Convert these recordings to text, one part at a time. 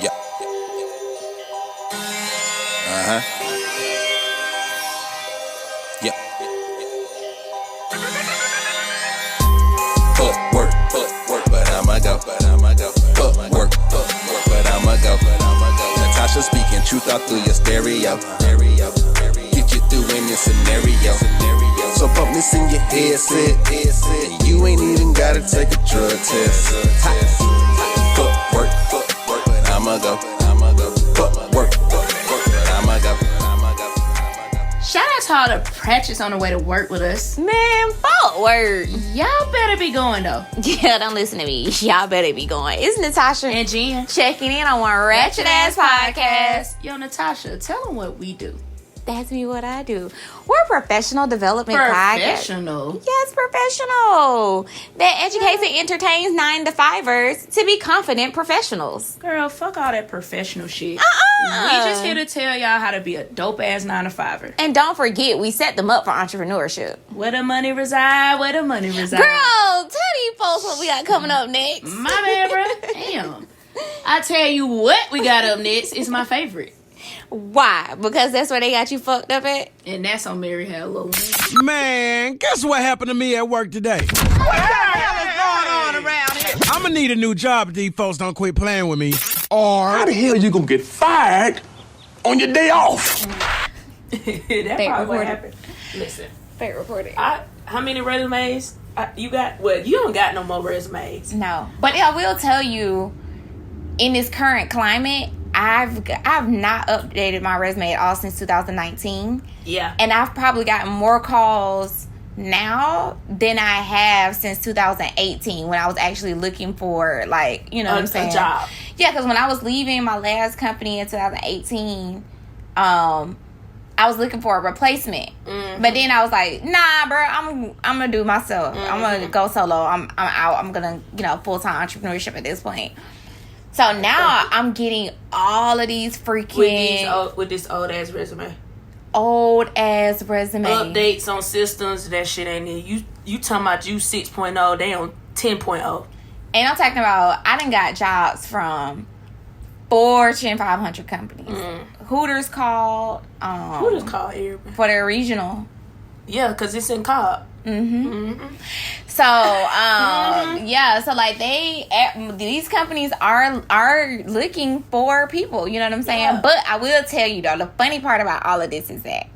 Yeah. Yeah. Fuck work, but I'ma go. Fuck work, but I'ma go. Natasha speaking truth out through your stereo. Get you through any scenario. So pump this in your headset. And you ain't even gotta take a drug test. Fuck work, but I'ma go. Fuck work, but I'ma go. Shout out to all the Pratchett's on the way to work with us. Man, fuck work. Y'all better be going though. Yeah, don't listen to me. Y'all better be going. It's Natasha and Jen checking in on one ratchet ass podcast. Yo, Natasha, tell them what we do. That's me, what I do. We're a professional development podcast. Professional? Yes, professional. That educates and entertains 9-to-5ers to be confident professionals. Girl, fuck all that professional shit. We We just here to tell y'all how to be a dope ass 9-to-5er. And don't forget, we set them up for entrepreneurship. Where the money reside, where the money reside. Girl, tell these folks what we got coming up next. My bad, bro. Damn. I tell you what we got up next is my favorite. Why? Because that's where they got you fucked up at? And that's on Mary Had a Little Man, guess what happened to me at work today? What the hell is going on around here? I'm gonna need a new job if these folks don't quit playing with me. Or How the hell you gonna get fired on your day off? That probably what happened. Listen. Fake reporting. How many resumes you got? Well, you don't got no more resumes. No. But I will tell you, in this current climate, I've not updated my resume at all since 2019. Yeah. And I've probably gotten more calls now than I have since 2018 when I was actually looking for, like, you know what I'm saying? A job. Yeah, because when I was leaving my last company in 2018, I was looking for a replacement. Mm-hmm. But then I was like, nah, bro, I'm gonna do it myself. Mm-hmm. I'm gonna go solo. I'm out. I'm gonna, full-time entrepreneurship at this point. So now I'm getting all of these freaking with this old ass resume. Old ass resume. Updates on systems, that shit ain't it. You talking about you 6.0, they on 10.0. And I'm talking about I done got jobs from Fortune 500 companies. Hooters called. Hooters called everybody for their regional. Yeah, because it's in Cobb. So, yeah, so like these companies are looking for people, you know what I'm saying? Yeah. But I will tell you though, the funny part about all of this is that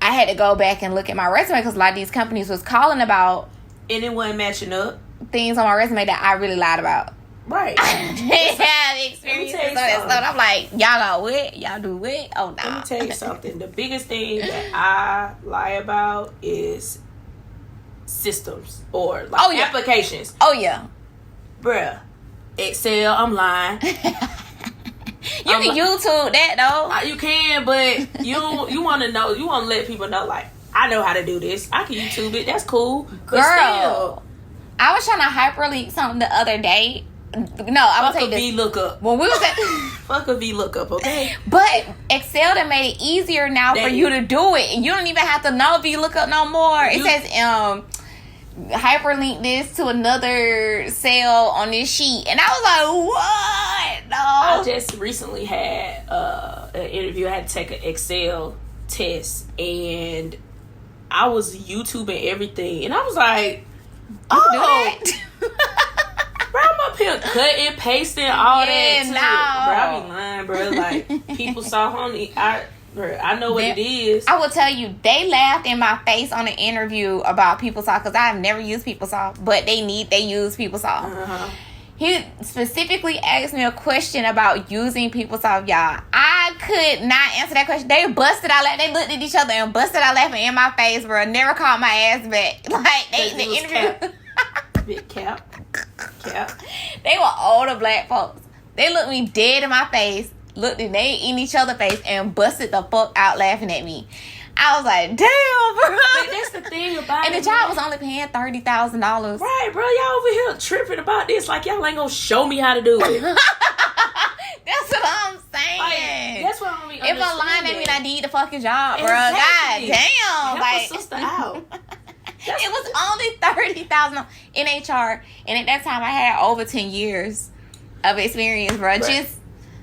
I had to go back and look at my resume because a lot of these companies was calling about and it wasn't matching up things on my resume that I really lied about. Right. Yeah, experience and stuff. I'm like, y'all got what? Y'all do what? Oh, no. Let me tell you something. The biggest thing that I lie about is systems or like applications. Oh, yeah. Bruh. Excel, I'm lying. You can YouTube that, though. You can, but you want to know, you want to let people know, like, I know how to do this. I can YouTube it. That's cool. Girl, still, I was trying to hyperlink something the other day. No, I would take the VLOOKUP. When we was at fuck a VLOOKUP, okay? But Excel done made it easier now for you to do it, and you don't even have to know VLOOKUP no more. It says hyperlink this to another cell on this sheet, and I was like, what? No. I just recently had an interview. I had to take an Excel test, and I was YouTubing everything, and I was like, oh. Bro, I'm up here cutting, pasting, all that. No. Bro, I be lying, bro. Like, people saw homie. I know what it is. I will tell you, they laughed in my face on an interview about PeopleSoft because I have never used PeopleSoft, but they use PeopleSoft. Uh-huh. He specifically asked me a question about using PeopleSoft, y'all. I could not answer that question. They busted out laughing. They looked at each other and busted out laughing in my face, bro. Never called my ass back. Like, they in the interview. Big cap. They were older black folks. They looked me dead in my face, looked in each other's face, and busted the fuck out laughing at me. I was like, damn, bro. But that's the thing about and the job was only paying $30,000. Right, bro. Y'all over here tripping about this like y'all ain't gonna show me how to do it. That's what I'm saying. Like, that's what I'm mean. If I'm lying, that mean I need the fucking job, bro. Exactly. God damn. Help a sister out. It was only $30,000 in HR, and at that time I had over 10 years. of experience, bro. Just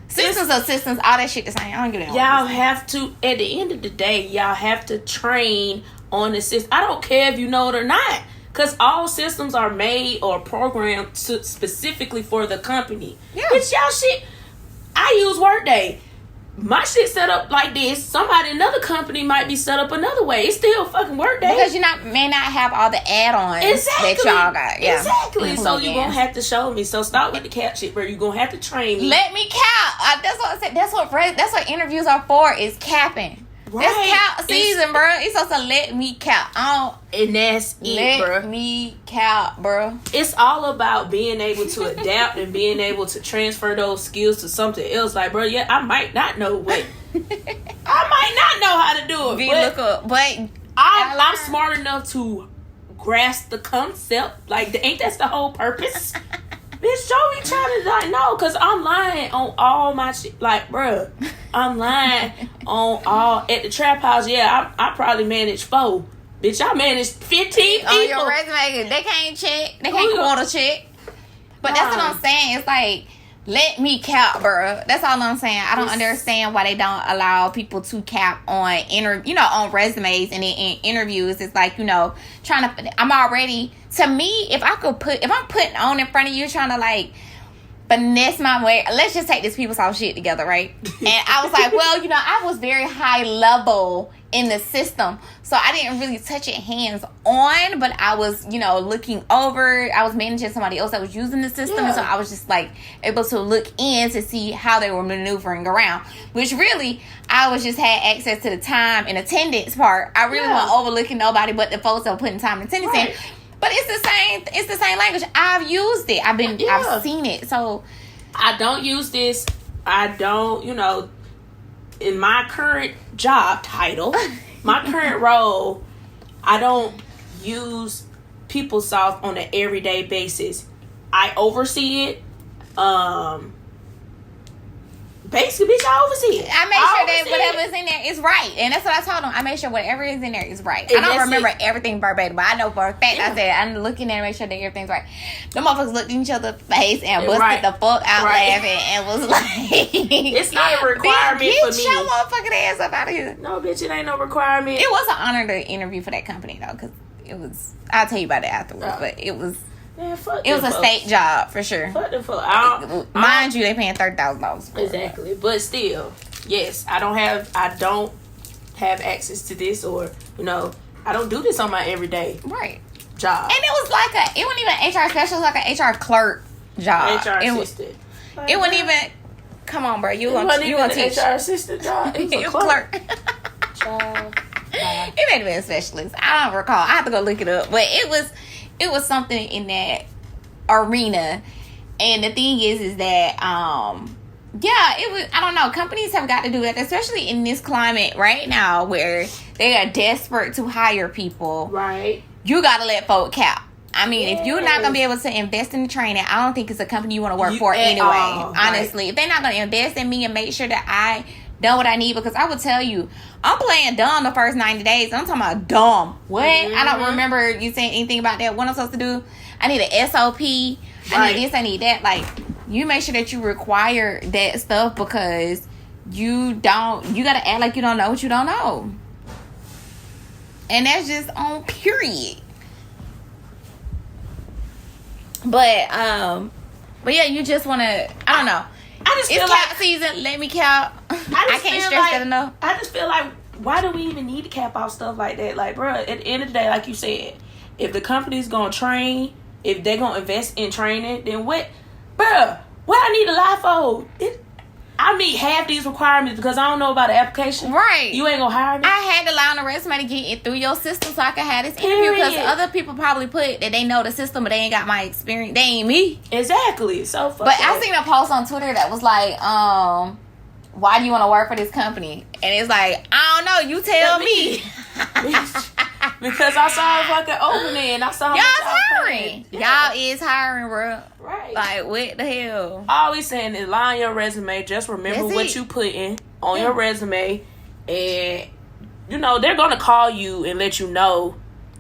systems of systems, all that shit the same. I don't give a damn. Y'all have to, at the end of the day, y'all have to train on the system. I don't care if you know it or not. Because all systems are made or programmed specifically for the company. Yeah. Bitch, y'all shit, I use Workday. My shit set up like this. Somebody, another company might be set up another way. It's still fucking Workday. Because may not have all the add-ons that y'all got. Yeah. Exactly. So you're going to have to show me. So start with the cap shit, bro. You're going to have to train me. Let me cap. That's what I said. That's what interviews are for, is capping. Right. That's cap season, bro. It's supposed to let me cap. And that's it, bro. Let me cap, bro. It's all about being able to adapt and being able to transfer those skills to something else. Like, bro, yeah, I might not know what. I might not know how to do it. But I'm smart enough to grasp the concept. Like, ain't that the whole purpose? Bitch, don't be trying to, like, no, because I'm lying on all my shit. Like, bruh, I'm lying on all, at the trap house, yeah, I probably managed 4. Bitch, I managed 15 people. On your resume, they can't check. They can't quarter check. But that's what I'm saying. It's like, let me cap, bruh. That's all I'm saying. I don't understand why they don't allow people to cap on on resumes and in interviews. It's like, I'm already, to me, if I'm putting on in front of you trying to like finesse my way, let's just take this PeopleSoft shit together, right? And I was like, well, I was very high level in the system, so I didn't really touch it hands on, but I was, looking over. I was managing somebody else that was using the system, and so I was just like able to look in to see how they were maneuvering around, which really I was just had access to the time and attendance part. I really wasn't overlooking nobody but the folks that were putting time and attendance in. But it's the same language. I've used it. I've seen it. So I don't use this. I don't, in my current job title, my current role, I don't use PeopleSoft on an everyday basis. I oversee it. Basically, bitch, I oversee it. I make sure that whatever's in there is right. And that's what I told them. I make sure whatever is in there is right. And I don't remember everything verbatim, but I know for a fact I said I'm looking there to make sure that everything's right. The motherfuckers looked in each other's face and busted the fuck out laughing and was like... It's not a requirement for me. Get your motherfucking ass up out of here. No, bitch, it ain't no requirement. It was an honor to interview for that company, though, because it was... I'll tell you about it afterwards, but it was... Man, it was a state job for sure. Fuck the fuck. Mind you, they paying $30,000. Exactly, but still, yes, I don't have access to this, or I don't do this on my everyday job. And it wasn't even HR specialist, like an HR clerk job. HR assistant. It wasn't even. Come on, bro. You want to teach? HR assistant job. It was a clerk. It may have been a specialist. I don't recall. I have to go look it up, but it was something in that arena. And the thing is that it was, I don't know, companies have got to do that, especially in this climate right now where they are desperate to hire people. Right. You got to let folk cap. I mean, if you're not going to be able to invest in the training, I don't think it's a company you want to work for anyway. Honestly, if they're not going to invest in me and make sure that I know what I need, because I will tell you, I'm playing dumb the first 90 days. I'm talking about dumb. What? Mm-hmm. I don't remember you saying anything about that. What I'm supposed to do? I need an SOP. I need this. I need that. Like, you make sure that you require that stuff, you got to act like you don't know what you don't know. And that's just on period. But yeah, you just want to, I don't know. I just feel it's cap season. Let me cap. I can't stress that enough. I just feel like, why do we even need to cap off stuff like that? Like, bro, at the end of the day, like you said, if the company's gonna train, if they're gonna invest in training, then what, bro? What I need to lie for? I meet half these requirements because I don't know about the application. Right. You ain't gonna hire me. I had to lie on the resume to get it through your system so I could have this interview, because other people probably put that they know the system, but they ain't got my experience. They ain't me. Exactly. So fuck But that. I seen a post on Twitter that was like, why do you want to work for this company? And it's like, I don't know. You tell me. Because I saw a fucking opening and I saw y'all hiring. Y'all is hiring, bro. Right. Like, what the hell? All we saying is lie on your resume. Just remember what you put in on your resume. And, they're going to call you and let you know.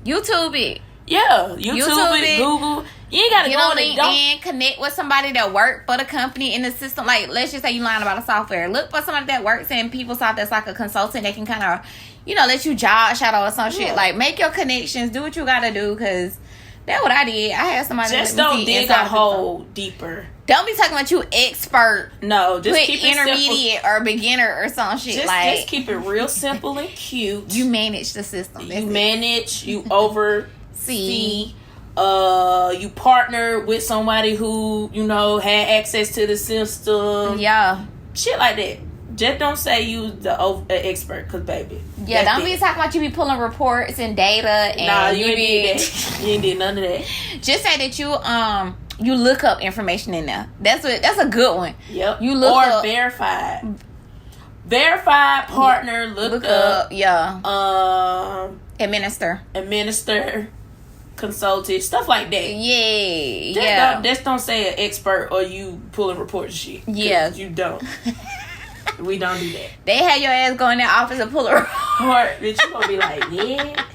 YouTube it. Yeah. YouTube it. Google. You ain't gotta get go on on it. LinkedIn, connect with somebody that work for the company in the system. Like, let's just say you learn about a software. Look for somebody that works in PeopleSoft that's like a consultant that can kind of, let you job shadow or some shit. Like, make your connections, do what you gotta do, because that's what I did. I had somebody just that don't dig a hole deeper. Don't be talking about you expert. No, just put keep it intermediate or beginner or some shit. Just keep it real simple and cute. You manage the system. You manage. You oversee. You partner with somebody who had access to the system. Yeah, shit like that. Just don't say you the expert, cause baby. Yeah, don't be talking about you be pulling reports and data. And nah, you ain't did that. You ain't did none of that. Just say that you look up information in there. That's a good one. Yep. You look up verified partner. Look up. Yeah. Administer. Consulted, stuff like that. Yeah. Just don't say an expert or you pulling reports and shit. Yeah. You don't. We don't do that. They had your ass go in their office and pull a report. Bitch, you gonna be like, yeah.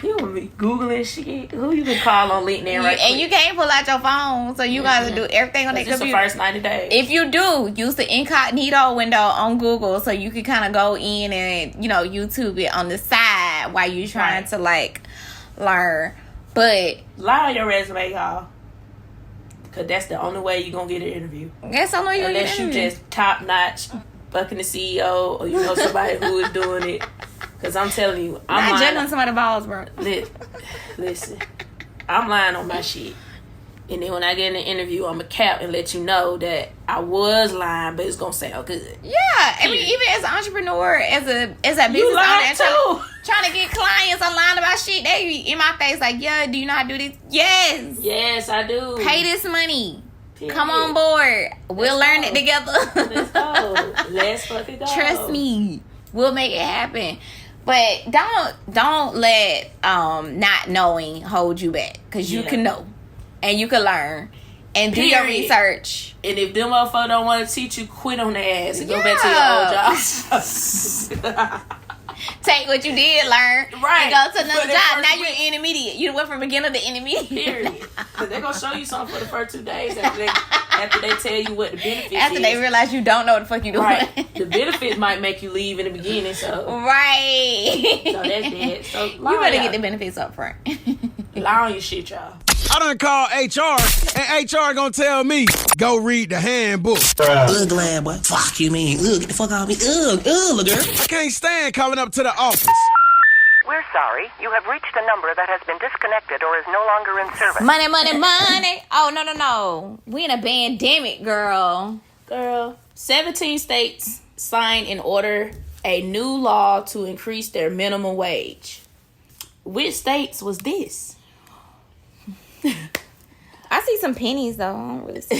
You gonna be Googling shit. Who you can call on LinkedIn right And you can't pull out your phone, so you gotta do everything on that computer. It's the first 90 days. If you do, use the incognito window on Google so you can kind of go in and, YouTube it on the side while you trying to, learn. But lie on your resume, y'all. Because that's the only way you're going to get an interview. That's the only way you're going to get an interview. Unless you just top-notch fucking the CEO or somebody who is doing it. Because I'm telling you, I'm not juggling somebody's balls, bro. Listen, I'm lying on my shit. And then when I get in an interview, I'm a cap and let you know that I was lying, but it's going to sound good. Yeah. I mean, even as an entrepreneur, as a business you owner, too. Trying to get clients, I'm lying about shit. They in my face like, yeah, do you know how to do this? Yes. Yes, I do. Pay this money. Period. Come on board. We'll learn it together. Let's go. Let's fucking go. Trust me. We'll make it happen. But don't let not knowing hold you back. Because you can know. And you can learn. And do your research. And if them motherfuckers don't want to teach you, quit on their ass and go back to your old job. Take what you did learn right. And go to another job. Now you're intermediate. You went from beginner to intermediate. Period. Because they're going to show you something for the first 2 days after they tell you what the benefits After they realize you don't know what the fuck you doing. Right. The benefits might make you leave in the beginning. So right. So that's dead. So you better get the benefits up front. Lie on your shit, y'all. I done called HR, and HR gonna tell me, go read the handbook. Ugh, glad boy. Fuck you, mean. Ugh, get the fuck out of me. Ugh, girl. I can't stand coming up to the office. We're sorry. You have reached a number that has been disconnected or is no longer in service. Money. Oh, no. We in a pandemic, girl. 17 states signed in order a new law to increase their minimum wage. Which states was this? I see some pennies, though. I don't really see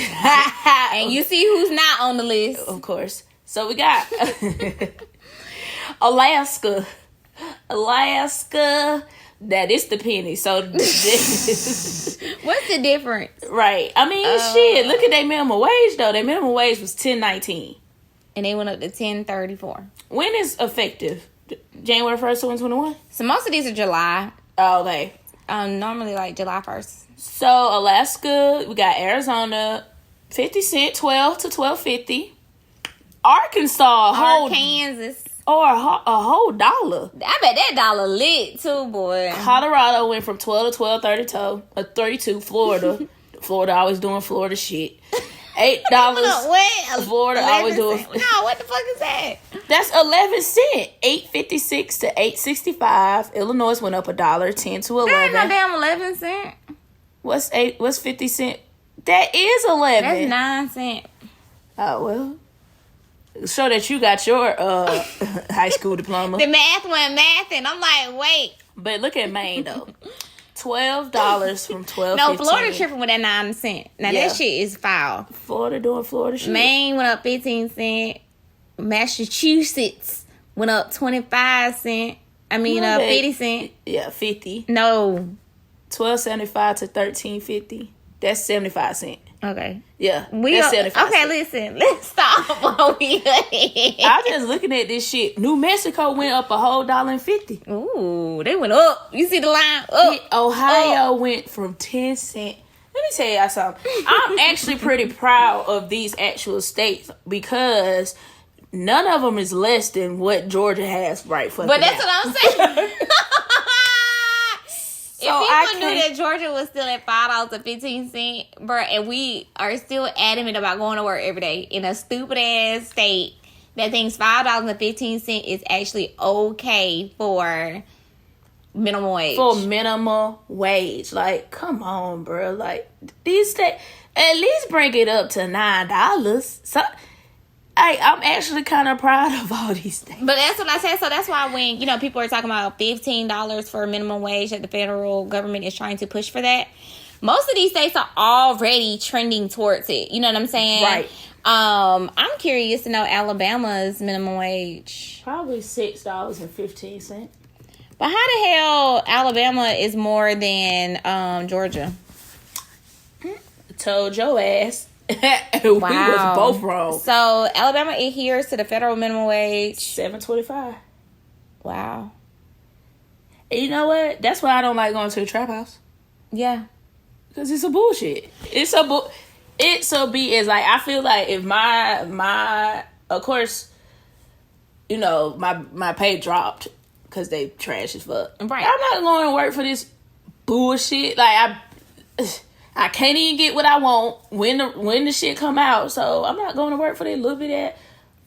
and you see who's not on the list. Of course. So we got Alaska. That is the penny. So what's the difference? Right. I mean, shit. Look at their minimum wage, though. Their minimum wage was $10.19. And they went up to $10.34. When is effective? January 1st, 2021? So most of these are July. Oh, okay. Normally like July 1st. So Alaska, we got Arizona, 50 cent, 12 to 12.50. Arkansas, Kansas. Or a whole dollar. I bet that dollar lit too, boy. Colorado went from 12 to 12.32. Florida always doing Florida shit. $8. What? Florida always doing. No, what the fuck is that? That's 11 cents. $8.56 to $8.65. Illinois went up $1, 10 to 11. That ain't no damn 11 cent. What's 50 cent? That is 11. That's 9 cent. Oh well. Show that you got your high school diploma. The math went math, and I'm like, wait. But look at Maine though. $12 from 12. No, Florida tripping with that 9 cent. Now that shit is foul. Florida doing Florida shit. Maine went up 15 cent. Massachusetts went up 25 cent. 50 cent. Yeah, 50. No. $12.75 to $13.50. That's 75 cents. Okay. Yeah. That's 75 okay, cents. listen. Let's stop while we ahead. I'm just looking at this shit. New Mexico went up a whole $1.50. Ooh, they went up. You see the line? Up. Ohio went from 10 cent Let me tell y'all something. I'm actually pretty proud of these actual states because none of them is less than what Georgia has right for. But that's what I'm saying. So if people knew that Georgia was still at $5.15, bro, and we are still adamant about going to work every day in a stupid ass state that thinks $5.15 is actually okay for minimum wage. For minimum wage. Like, come on, bro. Like, these states, at least bring it up to $9. So, I'm actually kind of proud of all these things. But that's what I said. So that's why when, people are talking about $15 for minimum wage that the federal government is trying to push for that, most of these states are already trending towards it. You know what I'm saying? Right. I'm curious to know Alabama's minimum wage. Probably $6.15. But how the hell Alabama is more than Georgia? Told your ass. We was both wrong. So Alabama adheres to the federal minimum wage. $7.25. Wow. And you know what? That's why I don't like going to the trap house. Yeah. Because it's a bullshit. It's a BS. Like, I feel like if my of course, my pay dropped because they trash as fuck. Right. I'm not going to work for this bullshit. Like, I can't even get what I want when the shit come out. So I'm not going to work for that little bit of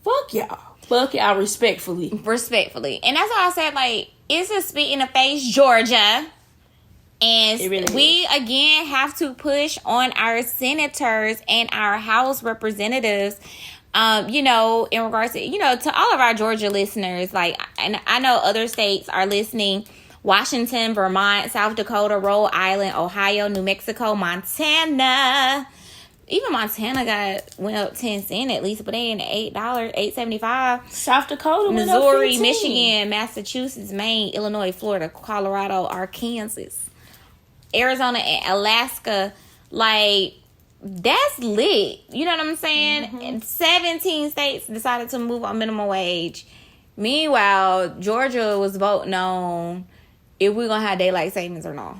fuck y'all. Fuck y'all respectfully. Respectfully. And that's why I said, like, it's a spit in the face, Georgia. And really we, again, have to push on our senators and our House representatives, in regards to, to all of our Georgia listeners. Like, and I know other states are listening. Washington, Vermont, South Dakota, Rhode Island, Ohio, New Mexico, Montana. Even Montana went up 10 cents at least, but they in $8.75. South Dakota went up Missouri, 15. Michigan, Massachusetts, Maine, Illinois, Florida, Colorado, Arkansas, Arizona, and Alaska. Like, that's lit. You know what I'm saying? Mm-hmm. And 17 states decided to move on minimum wage. Meanwhile, Georgia was voting on if we're going to have daylight savings or not.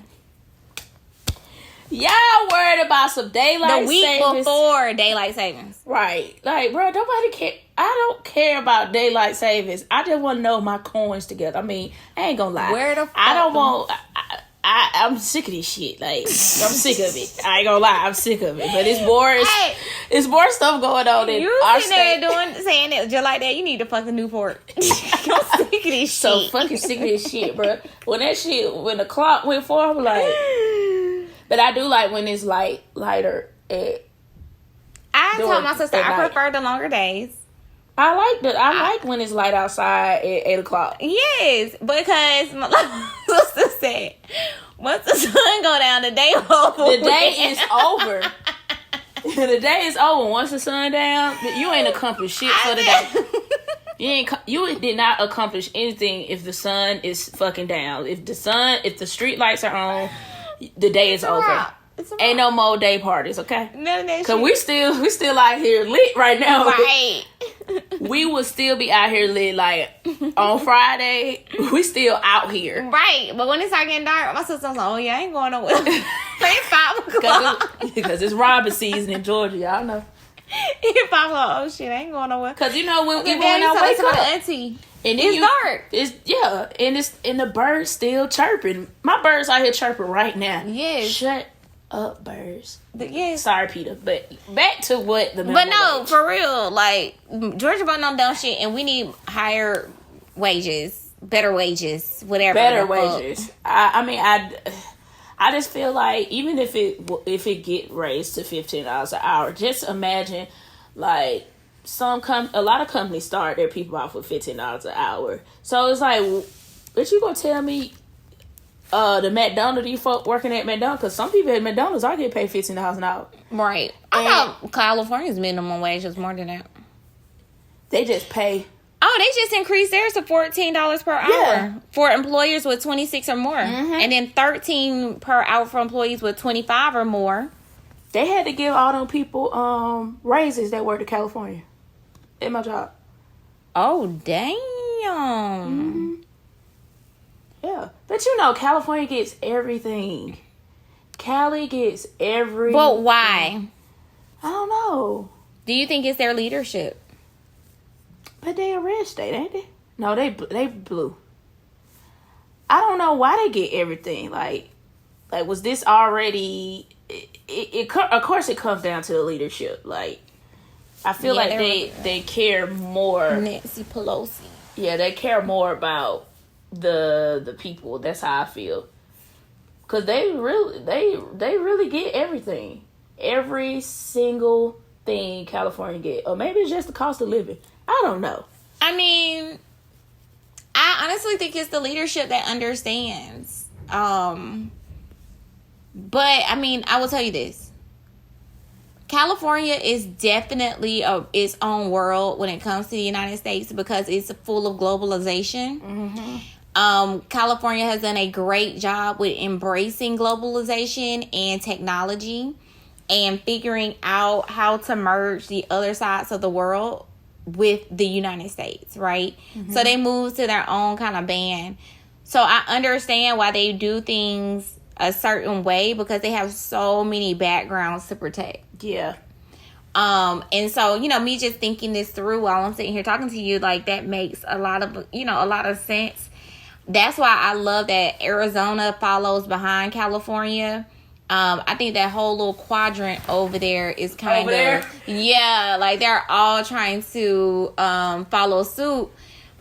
Y'all worried about some daylight savings. The week before daylight savings. Right. Like, bro, nobody care. I don't care about daylight savings. I just want to know my coins together. I mean, I ain't gonna lie. Where the fuck? I don't want... I'm sick of this shit. Like, I'm sick of it. I ain't gonna lie. I'm sick of it. But it's more... It's more stuff going on in our state. You sitting there saying it just like that. You need to fucking Newport. I'm sick of this shit. So fucking sick of this shit, bro. When the clock went forward, I'm like... But I do like when it's lighter. I told my sister I prefer the longer days. I like when it's light outside at 8 o'clock. Yes, because my sister said once the sun go down, the day over. The day is over. The day is over. Once the sun down, you ain't accomplished shit for the day. You did not accomplish anything if the sun is fucking down. If the street lights are on, the day is over. Ain't no more day parties, okay? None of that shit. Cause we still out here lit right now. Right. We would still be out here lit like on Friday. We still out here. Right. But when it start getting dark, my sister was like, "Oh yeah, I ain't going nowhere." It's 5 o'clock. Because it's robbing season in Georgia, y'all know. It's 5 o'clock. Oh shit, I ain't going nowhere. Cause even when I wake wake up, up, auntie, and it's dark. And the birds still chirping. My birds out here chirping right now. Yes. Shut up, birds. Yes. Sorry, Peter. But back to what the But no, for real, like Georgia voting on dumb shit, and we need higher wages, better wages, whatever. Better wages. I just feel like even if it get raised to $15 an hour, just imagine like a lot of companies start their people off with $15 an hour. So it's like, what you gonna tell me? The McDonald's, you folk working at McDonald's, because some people at McDonald's are getting paid $15 an hour. Right. I thought California's minimum wage was more than that. They just pay. Oh, they just increased theirs to $14 per hour for employers with 26 or more. Mm-hmm. And then $13 per hour for employees with 25 or more. They had to give all them people raises that work in California at my job. Oh, damn. Mm-hmm. Yeah. But California gets everything. Cali gets every. But why? I don't know. Do you think it's their leadership? But they a red state, ain't they? No, they blue. I don't know why they get everything. Like was this already? Of course, it comes down to the leadership. Like, I feel like they care more. Nancy Pelosi. Yeah, they care more about the people. That's how I feel. Cause they really get everything, every single thing California get, or maybe it's just the cost of living. I don't know. I mean, I honestly think it's the leadership that understands. But I mean, I will tell you this: California is definitely its own world when it comes to the United States because it's full of globalization. Mm-hmm. California has done a great job with embracing globalization and technology and figuring out how to merge the other sides of the world with the United States, right? Mm-hmm. So they moved to their own kind of band. So I understand why they do things a certain way because they have so many backgrounds to protect. Yeah. And so, me just thinking this through while I'm sitting here talking to you, like that makes a lot of sense. That's why I love that Arizona follows behind California. I think that whole little quadrant over there is kind of, yeah, like they're all trying to follow suit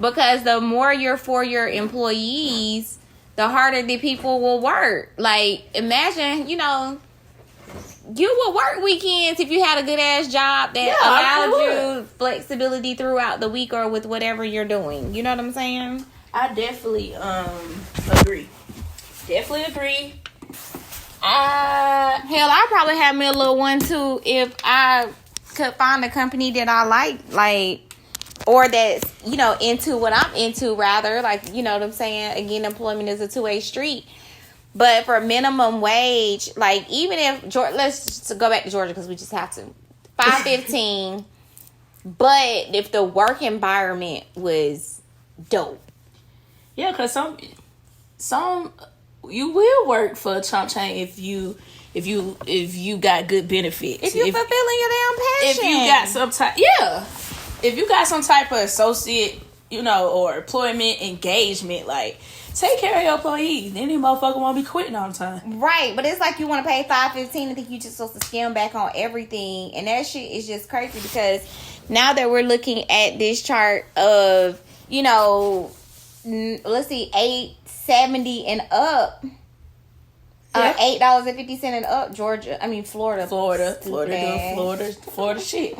because the more you're for your employees, the harder the people will work. Like, imagine, you would work weekends if you had a good ass job that allowed you flexibility throughout the week or with whatever you're doing. You know what I'm saying? I definitely agree. Definitely agree. I'd probably have me a little one too if I could find a company that I like, or that's into what I'm into. Rather, like, you know what I'm saying. Again, employment is a two-way street. But for minimum wage, like even if let's just go back to Georgia because we just have to $5.15. But if the work environment was dope. Yeah, because some you will work for a chump change if you got good benefits. If you're fulfilling your damn passion. If you got if you got some type of associate, or employment engagement, like take care of your employees. Then these motherfuckers won't be quitting all the time. Right, but it's like you want to pay $5.15 and think you just supposed to skim back on everything, and that shit is just crazy because now that we're looking at this chart of let's see, $8.70 and up. $8.50 and up. Florida doing Florida shit.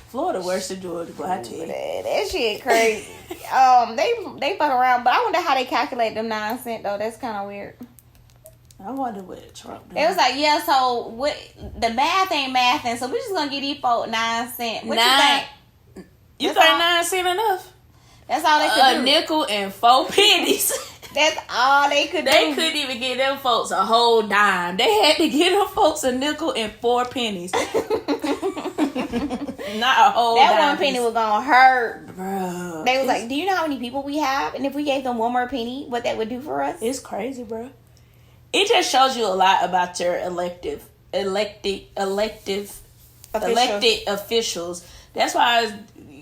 Florida worse than Georgia, but I tell you that shit crazy. They fuck around, but I wonder how they calculate them 9 cents though. That's kind of weird. I wonder what Trump did. It was like, yeah, so what? The math ain't mathing, so we're just gonna get these folk 9 cents. What you think? You think 9 cents enough? That's all they could do. A nickel and 4 pennies. That's all they could do. They couldn't even give them folks a whole dime. They had to give them folks a nickel and 4 pennies. Not a whole dime. That 1 penny was gonna hurt. Bro. They was like, do you know how many people we have? And if we gave them 1 more penny, what that would do for us? It's crazy, bro. It just shows you a lot about your elected officials. That's why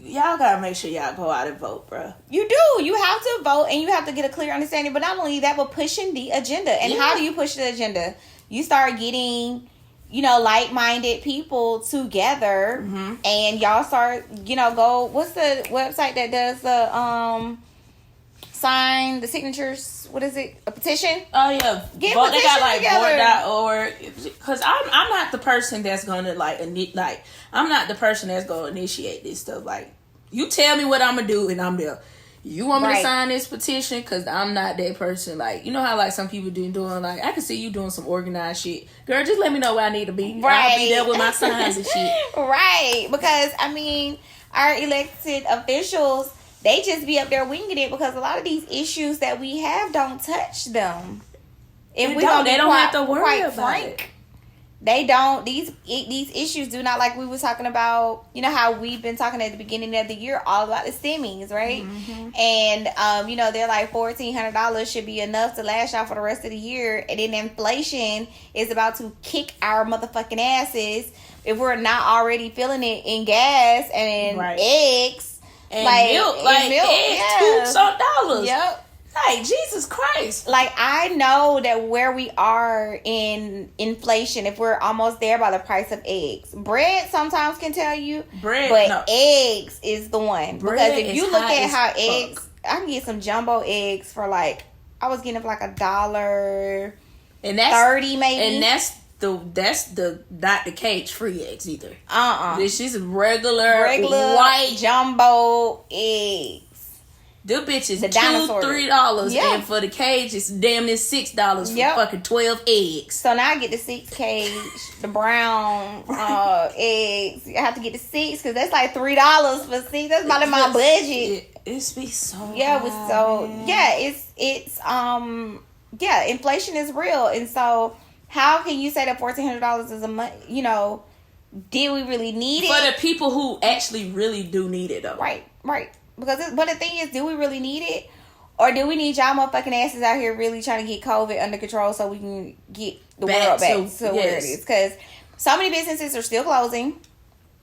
y'all gotta make sure y'all go out and vote, bro. You do. You have to vote, and you have to get a clear understanding. But not only that, but pushing the agenda. And how do you push the agenda? You start getting, like-minded people together, and y'all start, go. What's the website that does the sign the signatures? What is it? A petition? Oh yeah, get vote. They got like vote.org. Because I'm not the person that's gonna I'm not the person that's gonna initiate this stuff. Like, you tell me what I'm gonna do, and I'm there. You want me to sign this petition? Because I'm not that person. Like, you know how some people doing like, I can see you doing some organized shit. Girl, just let me know where I need to be. Right. I'll be there with my signs and shit. Right. Because our elected officials, they just be up there winging it because a lot of these issues that we have don't touch them. They don't have to worry about it. They don't. These issues do not, like we were talking about. You know how we've been talking at the beginning of the year all about the stimmies, right? Mm-hmm. And you know, they're like $1,400 should be enough to last y'all for the rest of the year. And then inflation is about to kick our motherfucking asses if we're not already feeling it in gas and eggs and milk. Eggs, $2 Yep. Like, Jesus Christ. Like, I know that where we are in inflation, if we're almost there by the price of eggs. Bread sometimes can tell you. But eggs is the one. Because if you look at how eggs, I can get some jumbo eggs for like, I was getting it for like $1.30 maybe. And that's the not the cage free eggs either. This is regular white jumbo eggs. The bitches $2-3, and for the cage it's damn near $6 for fucking 12 eggs. So now I get the 6 cage, the brown eggs. I have to get the 6 because that's like $3 for 6. That's about in my budget. It's be so inflation is real, and so how can you say that $1,400 is a month? You know, did we really need it for the people who actually really do need it though? Right. But the thing is, do we really need it? Or do we need y'all motherfucking asses out here really trying to get COVID under control so we can get the world back to where it is? Because so many businesses are still closing.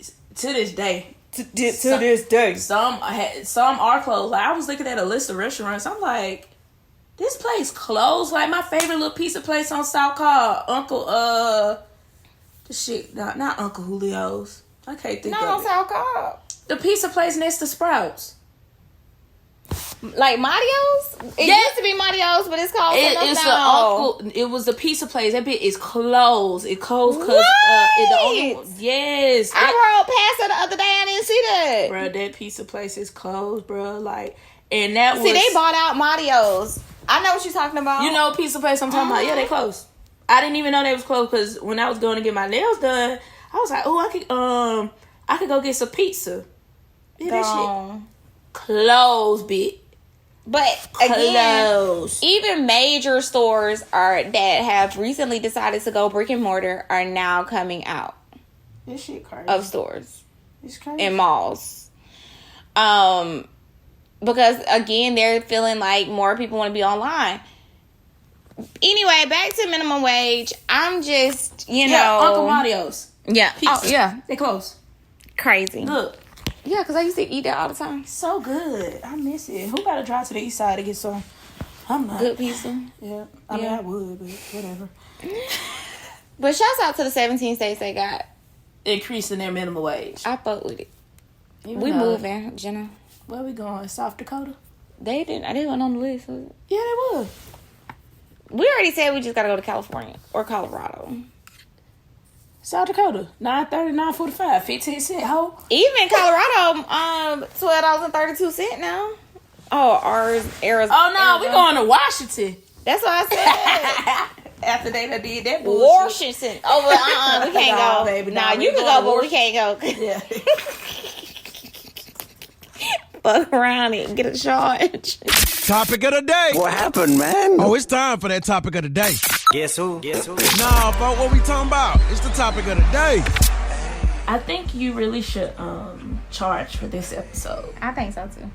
To this day. To this day. Some are closed. Like, I was looking at a list of restaurants. I'm like, this place closed. Like, my favorite little pizza place on South called Uncle, not Uncle Julio's. I can't think of it. No, South Cobb. The pizza place next to Sprouts. Like Mario's? It used to be Mario's, but it's called it was a pizza place. That bit is closed. It closed because the only one. Yes. I rode past it the other day. I didn't see that. Bro, that pizza place is closed, bro. Like, and that they bought out Mario's. I know what you're talking about. You know pizza place I'm talking about? Yeah, they closed. I didn't even know they was closed because when I was going to get my nails done, I was like, oh, I could go get some pizza. Yeah, that shit closed, bitch. But again, even major stores that have recently decided to go brick and mortar are now coming out. This shit crazy. Of stores. It's crazy. In malls. Because again, they're feeling like more people want to be online. Anyway, back to minimum wage. I'm just, know, Uncle Mario's. Yeah. Pizza. Oh, yeah. They closed. Crazy. Look. Yeah, because I used to eat that all the time. So good. I miss it. Who got to drive to the east side to get some? I'm not. Good pizza. Yeah. I mean, I would, but whatever. But shouts out to the 17 states that got increasing their minimum wage. I fuck with it. We moving, Jenna. Where we going? South Dakota? They wasn't on the list, was it? Yeah, they was. We already said we just got to go to California or Colorado. South Dakota, $9.30, $9.45, 15 cents. Ho. Even Colorado, $12.32 now. Oh, Arizona. Oh no, we going to Washington. That's what I said. After they did that bullshit. Washington. Oh, we can't go. Baby, nah, you can go, but we can't go. Yeah. Fuck around and get a charge. Topic of the day. What happened, man? Oh, it's time for that topic of the day. Guess who? Nah, folks, what we talking about? It's the topic of the day. I think you really should charge for this episode. I think so too.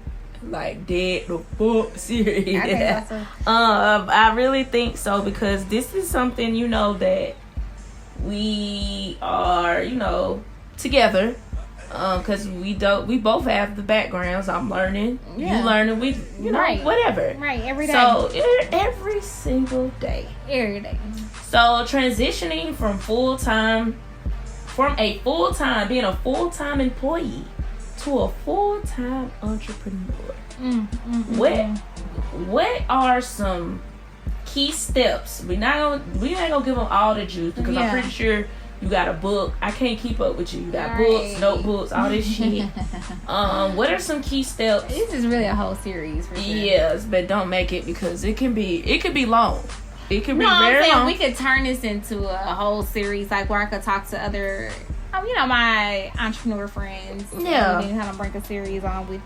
Like dead the fuck serious. I think so too. I really think so because this is something that we are together. Because we both have the backgrounds. I'm learning, you learning. We whatever. Right, every day. So every single day. Every day. So transitioning from being a full-time employee to a full-time entrepreneur. What are some key steps? We ain't gonna give them all the juice because I'm pretty sure you got a book. I can't keep up with you. You got books, notebooks, all this shit. What are some key steps? This is really a whole series for sure. Yes, but don't make it because it can be long. It can be very long. We could turn this into a whole series, like where I could talk to other, my entrepreneur friends. Yeah. And then kind of bring a series on with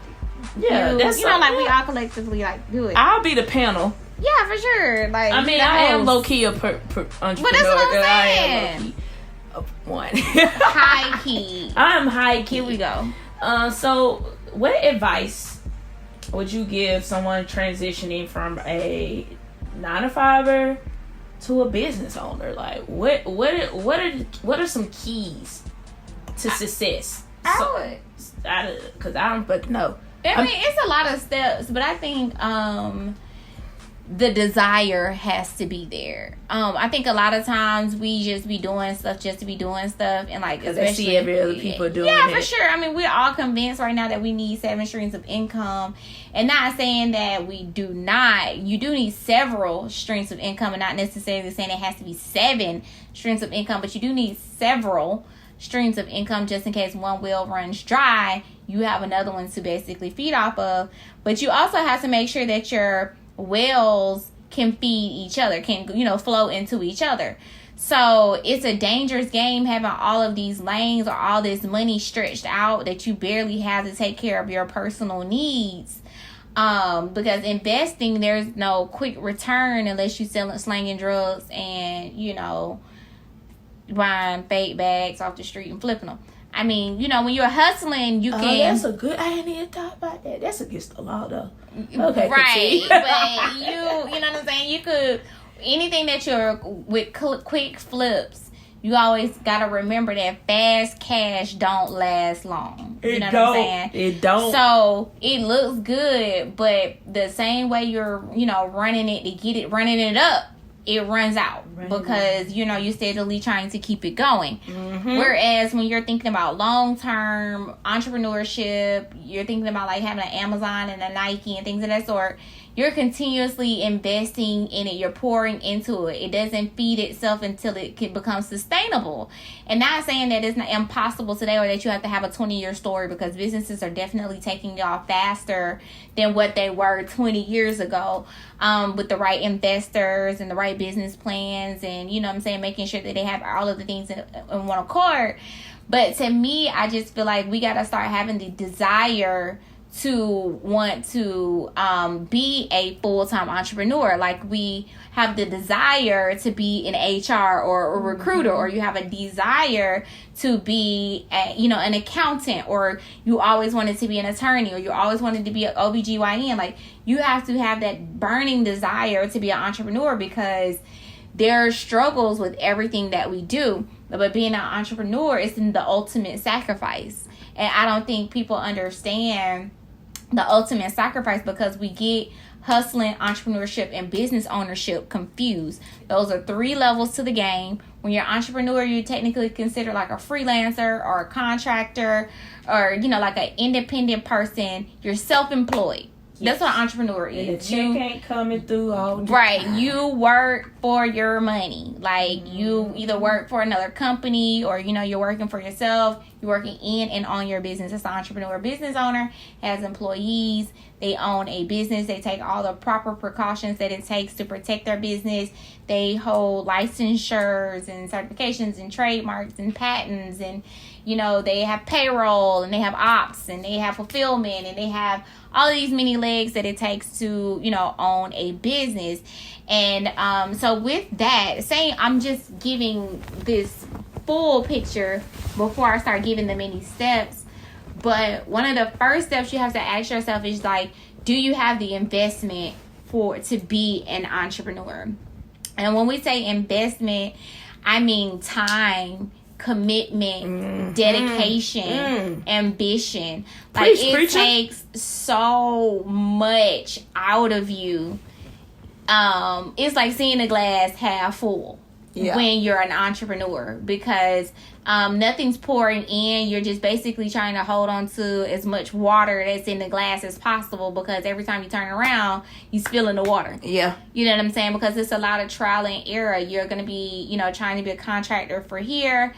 Yeah, you. that's We all collectively do it. I'll be the panel. Yeah, for sure. Like, I mean, I am low key a entrepreneur. But that's what I'm saying. one. High key. I'm high key. Here we go. So what advice would you give someone transitioning from a 9-to-5er to a business owner? Like, what are some keys to success? Because I don't fucking know. I mean, it's a lot of steps, but I think the desire has to be there. I think a lot of times we just be doing stuff just to be doing stuff, and like especially see every other people doing it. Yeah, for sure. I mean, we're all convinced right now that we need 7 streams of income, and not saying that we do not. You do need several streams of income, and not necessarily saying it has to be 7 streams of income, but you do need several streams of income just in case one well runs dry. You have another one to basically feed off of, but you also have to make sure that your wells can feed each other, can flow into each other. So it's a dangerous game having all of these lanes or all this money stretched out that you barely have to take care of your personal needs. Because investing, there's no quick return unless you're slanging drugs and buying fake bags off the street and flipping them. I mean, when you're hustling, you can. That's a good. I didn't even thought about that. That's against the law, though. Okay, right? But you know what I'm saying. You could anything that you're with quick flips. You always gotta remember that fast cash don't last long. You know what I'm saying? It don't. So it looks good, but the same way you're running it to get it, running it up, it runs out because you're steadily trying to keep it going. Mm-hmm. Whereas when you're thinking about long-term entrepreneurship, you're thinking about like having an Amazon and a Nike and things of that sort, you're continuously investing in it. You're pouring into it. It doesn't feed itself until it can become sustainable. And not saying that it's not impossible today or that you have to have a 20-year story, because businesses are definitely taking off faster than what they were 20 years ago, with the right investors and the right business plans and, making sure that they have all of the things in one accord. But to me, I just feel like we got to start having the desire to want to be a full-time entrepreneur. Like we have the desire to be an HR or a recruiter, or you have a desire to be an accountant, or you always wanted to be an attorney, or you always wanted to be an OBGYN. Like you have to have that burning desire to be an entrepreneur, because there are struggles with everything that we do. But being an entrepreneur is the ultimate sacrifice. And I don't think people understand the ultimate sacrifice, because we get hustling, entrepreneurship, and business ownership confused. Those are 3 levels to the game. When you're an entrepreneur, you're technically considered like a freelancer or a contractor, or like an independent person. You're self-employed. Yes. That's what an entrepreneur is. And the check ain't coming through all the right. time. You work for your money. Like you either work for another company, or you're working for yourself. You're working in and on your business. As an entrepreneur. Business owner has employees. They own a business. They take all the proper precautions that it takes to protect their business. They hold licensures and certifications and trademarks and patents, and they have payroll, and they have ops, and they have fulfillment, and they have all of these many legs that it takes to own a business. And so with that, saying I'm just giving this full picture before I start giving the many steps, but one of the first steps you have to ask yourself is like, do you have the investment to be an entrepreneur? And when we say investment, I mean time, commitment, dedication, ambition. Like it takes so much out of you. It's like seeing the glass half full when you're an entrepreneur, because nothing's pouring in. You're just basically trying to hold on to as much water that's in the glass as possible, because every time you turn around, you're spilling the water. Yeah. You know what I'm saying? Because it's a lot of trial and error. You're going to be, trying to be a contractor for here.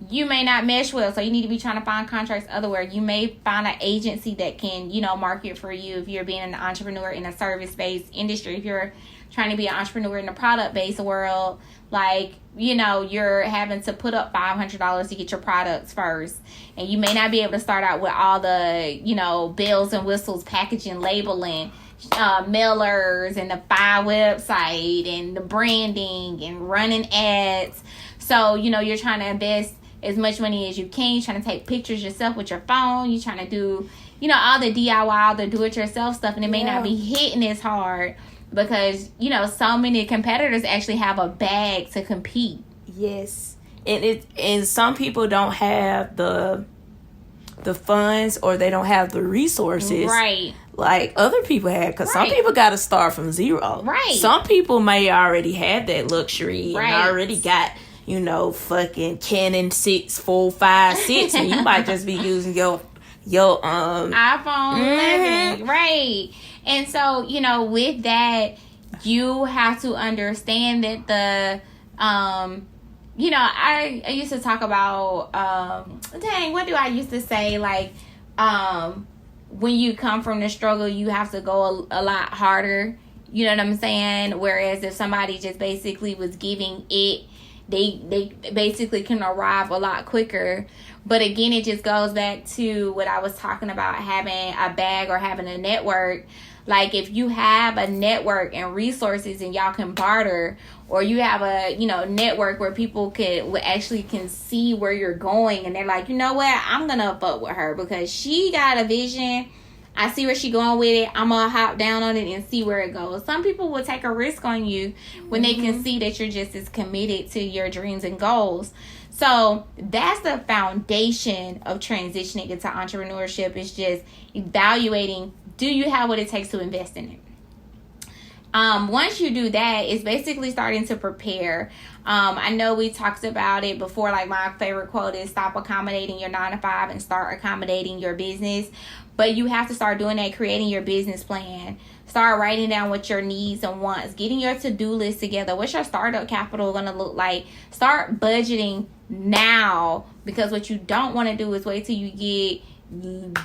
You may not mesh well, so you need to be trying to find contracts elsewhere. You may find an agency that can, market for you if you're being an entrepreneur in a service-based industry. If you're trying to be an entrepreneur in the product-based world, like, you're having to put up $500 to get your products first. And you may not be able to start out with all the, bells and whistles, packaging, labeling, mailers, and the file website, and the branding, and running ads. So, you're trying to invest as much money as you can. You're trying to take pictures yourself with your phone. You're trying to do, you know, all the DIY, all the do-it-yourself stuff, and it may not be hitting as hard because, you know, so many competitors actually have a bag to compete. Yes. And some people don't have the funds, or they don't have the resources. Right. Like other people had, because some people got to start from zero. Right. Some people may already have that luxury Right. and already got, you know, fucking Canon 6, 4, 5, 6, and you might just be using your iPhone 11. Right. And so, you know, with that, you have to understand that you know, I used to talk about, what do I used to say? Like, when you come from the struggle, you have to go a lot harder. You know what I'm saying? Whereas if somebody just basically was giving it, they basically can arrive a lot quicker. But again, it just goes back to what I was talking about, having a bag or having a network. Like if you have a network and resources and y'all can barter, or you have a, you know, network where people can see where you're going, and they're like, you know what, I'm gonna fuck with her because she got a vision. I see where she going with it. I'm gonna hop down on it and see where it goes. Some people will take a risk on you when they can see that you're just as committed to your dreams and goals. So that's the foundation of transitioning into entrepreneurship, is just evaluating, do you have what it takes to invest in it? Once you do that, it's basically starting to prepare. I know we talked about it before, like my favorite quote is stop accommodating your 9 to 5 and start accommodating your business. But you have to start doing that, creating your business plan. Start writing down what your needs and wants, getting your to-do list together. What's your startup capital going to look like? Start budgeting now, because what you don't want to do is wait till you get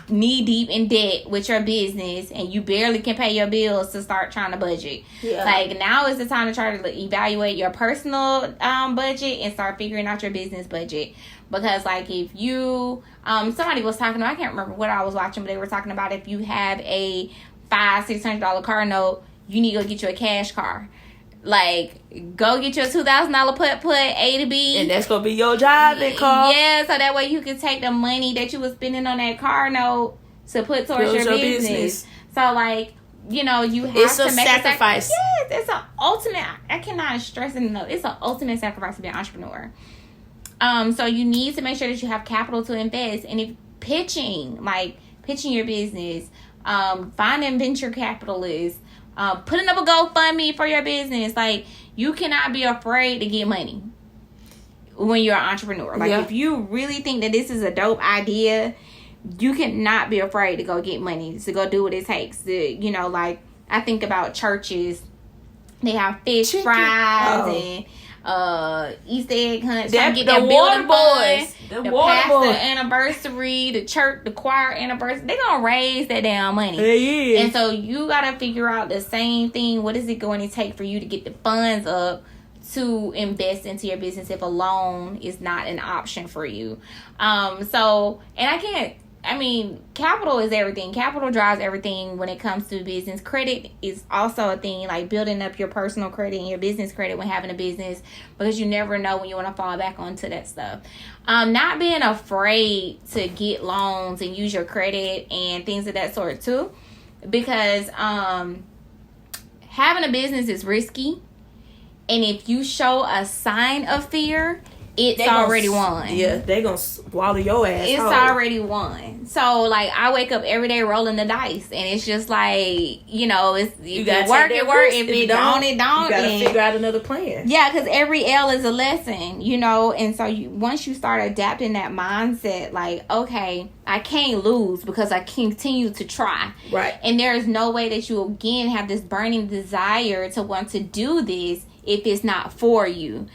knee deep in debt with your business and you barely can pay your bills to start trying to budget. Like now is the time to try to evaluate your personal budget and start figuring out your business budget. Because like if you somebody was talking about, I can't remember what I was watching, but they were talking about if you have a $500-$600 car note, you need to go get you a cash car. Like, go get your $2,000 put A to B. And that's going to be your job, car. Yeah, so that way you can take the money that you was spending on that car note to put towards your business. So, like, you know, you have it's to a make sacrifice. Yes, it's an ultimate, I cannot stress it enough. It's an ultimate sacrifice to be an entrepreneur. So you need to make sure that you have capital to invest. And if pitching your business, finding venture capitalists, putting up a GoFundMe for your business. Like, you cannot be afraid to get money when you're an entrepreneur. Like, if you really think that this is a dope idea, you cannot be afraid to go get money, to go do what it takes. To, you know, like, I think about churches. They have fish fries and Easter egg hunts. Trying to get the their water building boys. fund, The the water pastor boys. anniversary, the church, the choir anniversary. They're going to raise that damn money. Yeah. And so you got to figure out the same thing. What is it going to take for you to get the funds up to invest into your business if a loan is not an option for you? Capital is everything. Capital drives everything when it comes to business. Credit is also a thing, like building up your personal credit and your business credit when having a business, because you never know when you want to fall back onto that stuff. Not being afraid to get loans and use your credit and things of that sort too, because having a business is risky, and if you show a sign of fear, it's already won. Yeah, they gonna swallow your ass. It's already won. So, like, I wake up every day rolling the dice, and it's just like, you know, it's you gotta work. If it don't, it don't. You gotta figure out another plan. Yeah, because every L is a lesson, you know. And so, once you start adapting that mindset, like, okay, I can't lose because I continue to try. Right. And there is no way that you again have this burning desire to want to do this if it's not for you.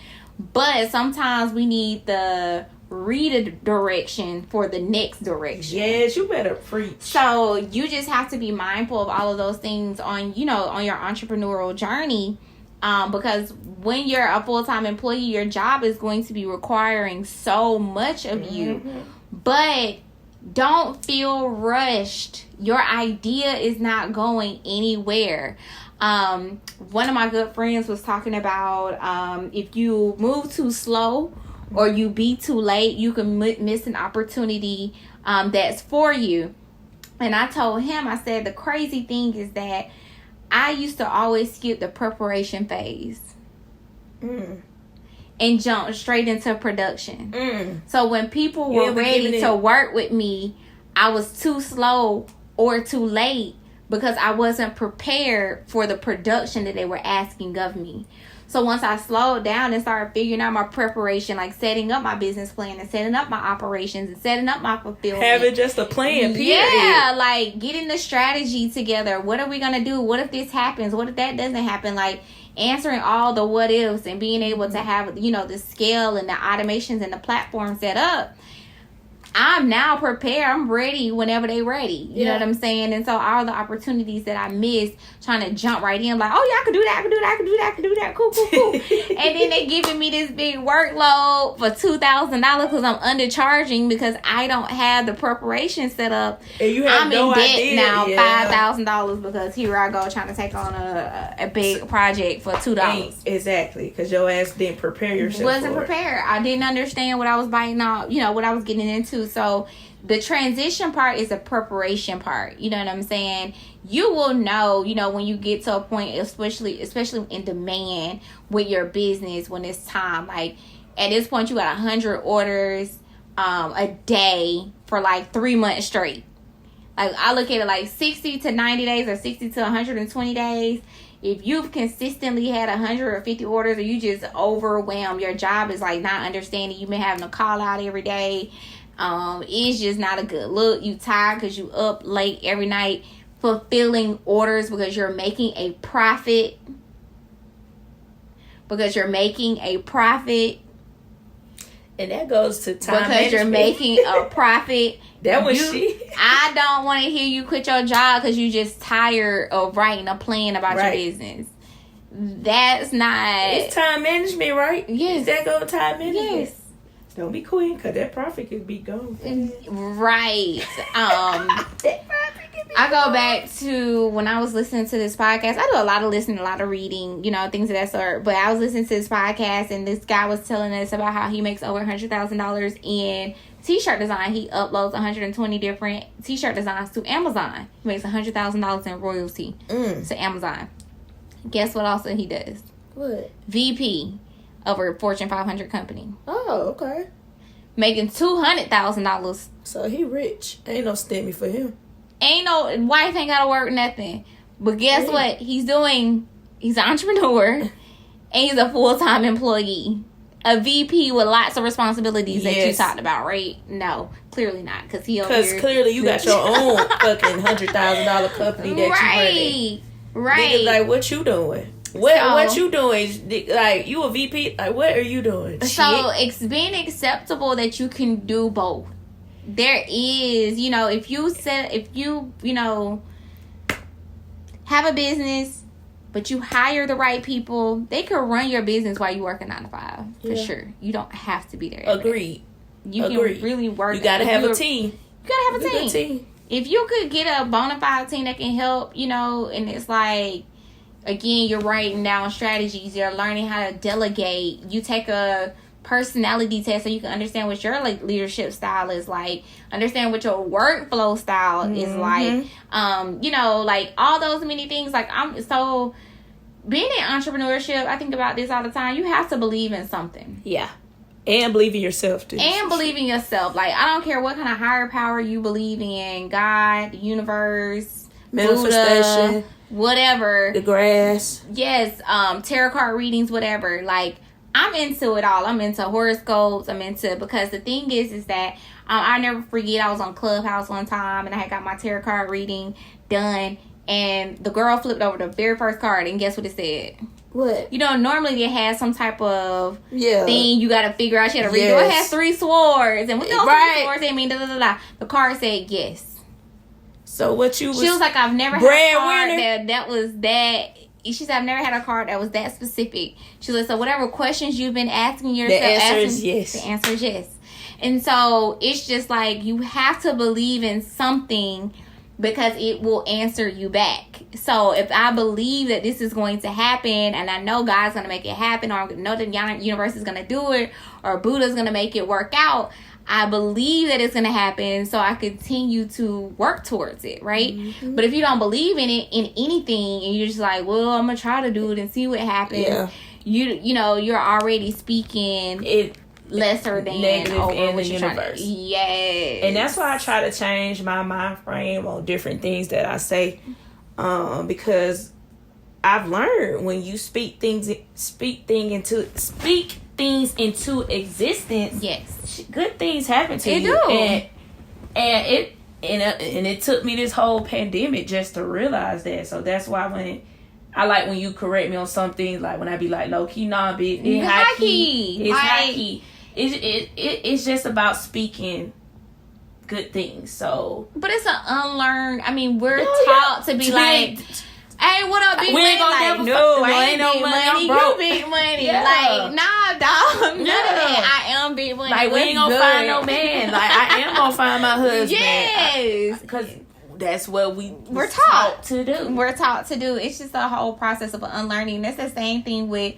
But sometimes we need the redirection for the next direction. Yes, you better preach. So you just have to be mindful of all of those things on your entrepreneurial journey. Because when you're a full-time employee, your job is going to be requiring so much of you. But don't feel rushed. Your idea is not going anywhere. One of my good friends was talking about if you move too slow, or you be too late, you can miss an opportunity that's for you. And I told him, I said, the crazy thing is that I used to always skip the preparation phase and jump straight into production. So when people were ready to work with me, I was too slow or too late because I wasn't prepared for the production that they were asking of me. So once I slowed down and started figuring out my preparation, like setting up my business plan and setting up my operations and setting up my fulfillment. Having just a plan, period. Yeah, like getting the strategy together. What are we going to do? What if this happens? What if that doesn't happen? Like answering all the what ifs and being able to have, you know, the scale and the automations and the platform set up. I'm now prepared. I'm ready whenever they ready. You know what I'm saying? And so all the opportunities that I missed trying to jump right in, like, oh yeah, I can do that, I can do that, I can do that, I can do that. Cool. And then they giving me this big workload for $2,000 because I'm undercharging because I don't have the preparation set up. And you have I'm in debt now, $5,000 because here I go trying to take on a big project for $2. Exactly, because your ass didn't prepare yourself. Wasn't prepared. I didn't understand what I was biting off, you know, what I was getting into. So the transition part is a preparation part. You know what I'm saying? You will know, you know, when you get to a point, especially in demand with your business, when it's time. Like at this point, you got 100 orders a day for like 3 months straight. Like I look at it like 60 to 90 days or 60 to 120 days. If you've consistently had 150 orders or you just overwhelmed, your job is like not understanding. You've been having to call out every day. It's just not a good look. You tired because you up late every night fulfilling orders because you're making a profit. And that goes to time because management. you're making a profit. That was I don't want to hear you quit your job because you just tired of writing a plan about your business. That's not. It's time management, right? Yes. That go to time management? Yes. Don't be quitting because that profit could be gone. Right. I go back to when I was listening to this podcast. I do a lot of listening, a lot of reading, you know, things of that sort. But I was listening to this podcast and this guy was telling us about how he makes over $100,000 in t-shirt design. He uploads 120 different t-shirt designs to Amazon. He makes $100,000 in royalty to Amazon. Guess what also he does? What? VP of a Fortune 500 company. Oh, okay. Making $200,000. So he rich. Ain't no stimmy for him. Ain't no wife ain't gotta work nothing. But guess what? He's an entrepreneur and he's a full-time employee. A VP with lots of responsibilities that you talked about, right? No, clearly not. Because clearly you got your own fucking $100,000 company that you running. Right. Niggas like, what you doing? What you doing? Like, you a VP? Like, what are you doing? So it's being acceptable that you can do both. There is, you know, if you have a business, but you hire the right people, they can run your business while you work a 9 to 5 for sure. You don't have to be there. Agreed. You can really work. You gotta have a team. You gotta have a team. If you could get a bona fide team that can help, you know, and it's like, again, you're writing down strategies. You're learning how to delegate. You take a personality test so you can understand what your like leadership style is like. Understand what your workflow style is like. You know, like all those many things. Like being in entrepreneurship, I think about this all the time. You have to believe in something. Yeah. And believe in yourself too. And believe in yourself. Like I don't care what kind of higher power you believe in. God, the universe, manifestation. Buddha, whatever. The grass. Yes, tarot card readings, whatever. Like, I'm into it all. I'm into horoscopes. Because the thing is that I'll never forget I was on Clubhouse one time and I had got my tarot card reading done and the girl flipped over the very first card and guess what it said? What? You know, normally it has some type of thing you got to figure out. She had to read. It has 3 swords. And what those 3 swords, they mean, The card said yes. So what you was... She was like, I've never had a card that was that... She said, I've never had a card that was that specific. She was like, so whatever questions you've been asking yourself... The answer is yes. The answer is yes. And so, it's just like, you have to believe in something because it will answer you back. So if I believe that this is going to happen, and I know God's going to make it happen, or I know the universe is going to do it, or Buddha's going to make it work out, I believe that it's going to happen, so I continue to work towards it, right? Mm-hmm. But if you don't believe in it, in anything, and you're just like, well, I'm going to try to do it and see what happens, you know, you're already speaking it lesser than negative over in what the you're universe. Yes. And that's why I try to change my mind frame on different things that I say, because I've learned when you speak things into existence, yes, good things happen to you. Do. And it took me this whole pandemic just to realize that. So that's why when you correct me on something, like when I be like low key, nah, bitch, it's high key. It's high key. It's just about speaking good things. So, but it's an unlearned. I mean, we're taught to be like, hey, what up, big we money? Ain't gonna like, never no, I ain't no big money. money. I'm broke. You big money. Yeah. Like, nah, dog. None of that. I am big money. Like, we ain't gonna find no man. Like, I am gonna find my husband. Yes, because that's what we're taught to do. We're taught to do. It's just a whole process of unlearning. That's the same thing with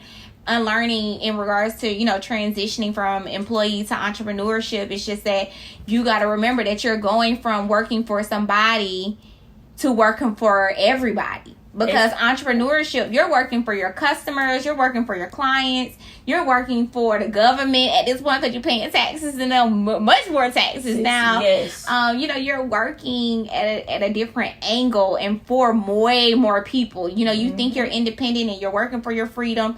unlearning in regards to, you know, transitioning from employee to entrepreneurship. It's just that you got to remember that you're going from working for somebody to working for everybody. Because entrepreneurship, you're working for your customers, you're working for your clients, you're working for the government at this point because you're paying taxes and much more taxes now. Yes. You know, you're working at a different angle and for way more people. You know, you think you're independent and you're working for your freedom.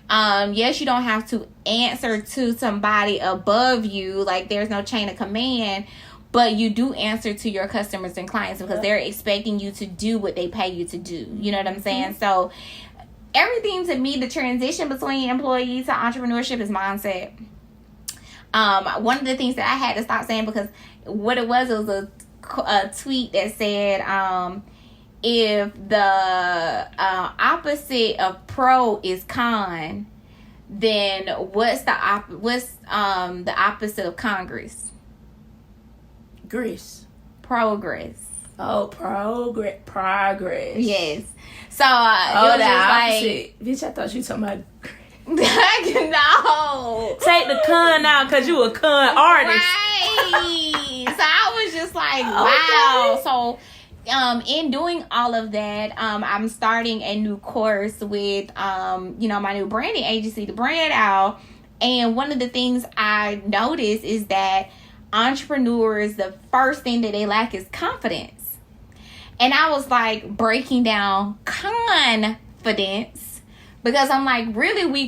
Yes, you don't have to answer to somebody above you. Like, there's no chain of command. But you do answer to your customers and clients because they're expecting you to do what they pay you to do. You know what I'm saying? Mm-hmm. So everything to me, the transition between employee to entrepreneurship is mindset. One of the things that I had to stop saying, because what it was a tweet that said, if the opposite of pro is con, then what's the opposite of Congress? Progress. Oh, progress. Yes. So it was just like, bitch, I thought you talking about no. Take the con out because you a con artist. Right. So I was just like, wow. So in doing all of that, I'm starting a new course with my new branding agency, The Brand Owl. And one of the things I noticed is that entrepreneurs, the first thing that they lack is confidence. And I was like breaking down confidence, because I'm like, really, we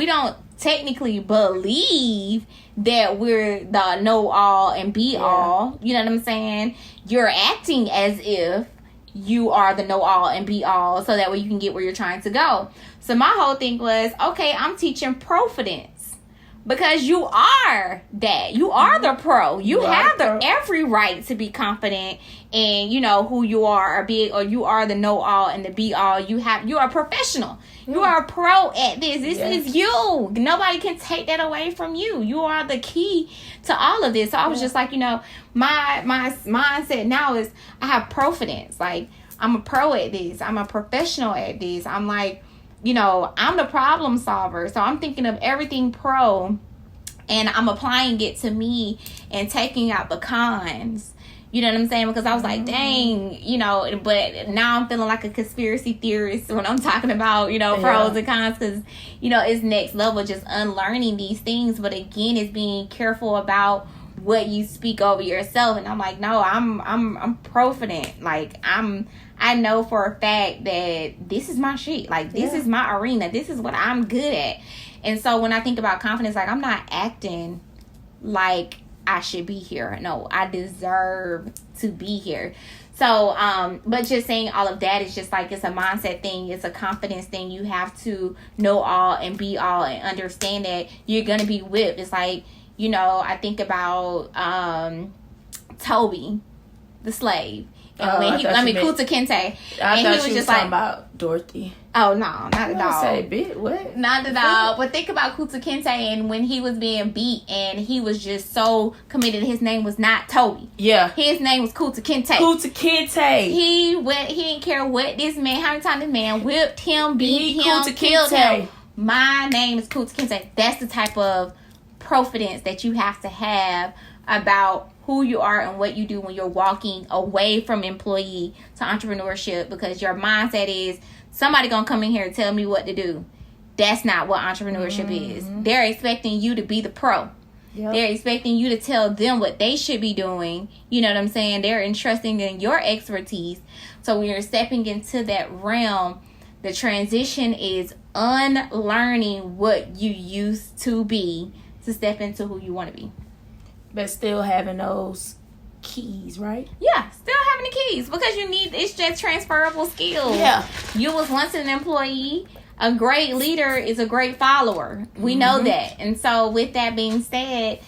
don't technically believe that we're the know all and be all. You know what I'm saying? You're acting as if you are the know all and be all, so that way you can get where you're trying to go. So my whole thing was, okay, I'm teaching profidence. Because you are that. You are the pro. You have every right to be confident in, who you are, or you are the know all and the be all. You are a professional. You are a pro at this. This is you. Nobody can take that away from you. You are the key to all of this. So I was just like, my mindset now is I have profidence. Like, I'm a pro at this. I'm a professional at this. I'm like, I'm the problem solver. So I'm thinking of everything pro, and I'm applying it to me and taking out the cons. You know what I'm saying? Because I was like, dang, but now I'm feeling like a conspiracy theorist when I'm talking about, pros and cons, because, it's next level, just unlearning these things. But again, it's being careful about what you speak over yourself. And I'm like, no, I'm profident. Like, I know for a fact that this is my shit. Like, this is my arena. This is what I'm good at. And so when I think about confidence, like, I'm not acting like I should be here. No, I deserve to be here. So, but just saying all of that is just like, it's a mindset thing. It's a confidence thing. You have to know all and be all and understand that you're going to be whipped. It's like, I think about Toby. the slave. And Oh, when Kunta Kunta Kinte. I And thought he was you was just talking like, about Dorothy. oh, no, not at all. Say, bitch, what? Not at all. But think about Kunta Kinte and when he was being beat and he was just so committed. His name was not Toby. Yeah. His name was Kunta Kinte. Kunta Kinte. He didn't care what this man, how many times this man whipped him, beat him, Kunta killed Kinte. him. My name is Kunta Kinte. That's the type of confidence that you have to have about who you are and what you do when you're walking away from employee to entrepreneurship, because your mindset is somebody gonna come in here and tell me what to do. That's not what entrepreneurship is. They're expecting you to be the pro. Yep. They're expecting you to tell them what they should be doing. You know what I'm saying? They're entrusting in your expertise. So when you're stepping into that realm, the transition is unlearning what you used to be to step into who you want to be. But still having those keys, right? Yeah, still having the keys, because it's just transferable skills. Yeah. You was once an employee. A great leader is a great follower. We know that. And so with that being said,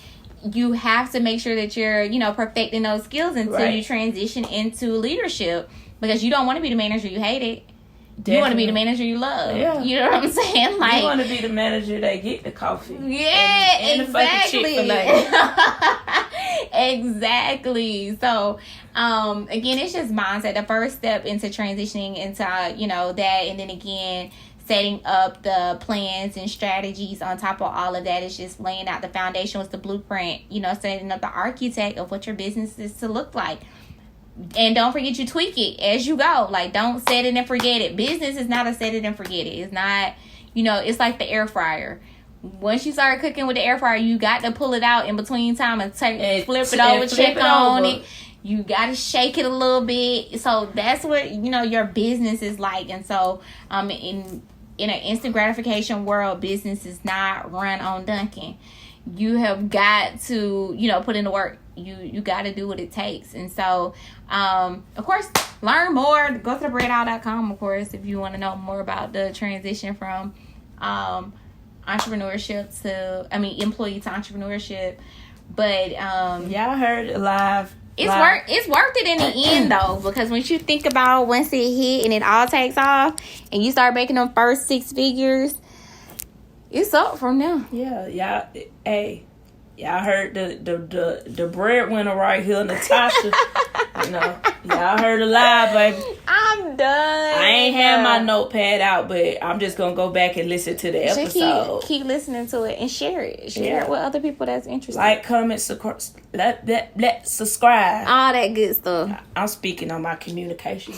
you have to make sure that you're, perfecting those skills until you transition into leadership, because you don't want to be the manager you hated. Definitely. You want to be the manager you love. Yeah. You know what I'm saying? Like, you want to be the manager that get the coffee. Yeah, and exactly. The fucking Chick-fil-A. Exactly. So, again, it's just mindset. The first step into transitioning into, that, and then again, setting up the plans and strategies on top of all of that is just laying out the foundation with the blueprint, setting up the architect of what your business is to look like. And don't forget, you tweak it as you go. Like, don't set it and forget it. Business is not a set it and forget it. It's not, it's like the air fryer. Once you start cooking with the air fryer, you got to pull it out in between time and flip it over, check on it. You got to shake it a little bit. So that's what, your business is like. And so, in an instant gratification world, business is not run on Dunkin'. You have got to, put in the work. You got to do what it takes. And so, of course, learn more. Go to thebreadout.com, of course, if you want to know more about the transition from entrepreneurship to, employee to entrepreneurship. But y'all heard it live. It's worth it in the end, though, because once you think about once it hit and it all takes off and you start making them first 6 figures, it's up from there. Yeah, y'all heard the breadwinner right here, Natasha. Y'all heard it live, baby. I'm done. I ain't had my notepad out, but I'm just gonna go back and listen to the episode. Keep listening to it and share it. Share it with other people that's interested. Like, comment, subscribe. All that good stuff. I'm speaking on my communication.